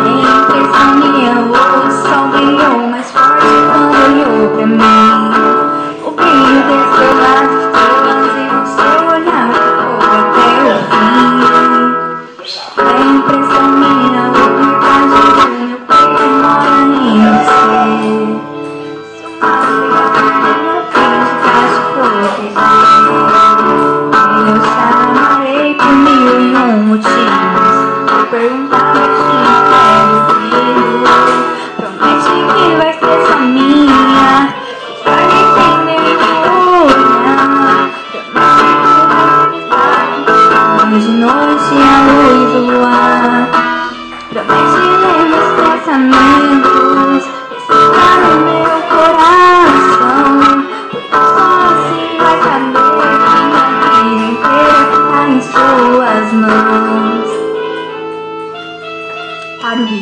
impressão minha, o sol brilhou mais forte quando olhou pra mim. O brilho dos seus lábios teus e o seu olhar ficou até o fim. É impressão minha, ou verdade do meu peito mora em você. Seu mal meu filho pra te proteger. Eu chamarei por mil e um motivos. Perguntar o que quero ver. Promete que vai ser só minha. Vai me entender e olhar. Promete que vai ficar de noite a luz do luar. Promete ler meus pensamentos, respirar no meu coração. Porque só assim vai saber que minha vida inteira está em suas mãos. Para o vídeo.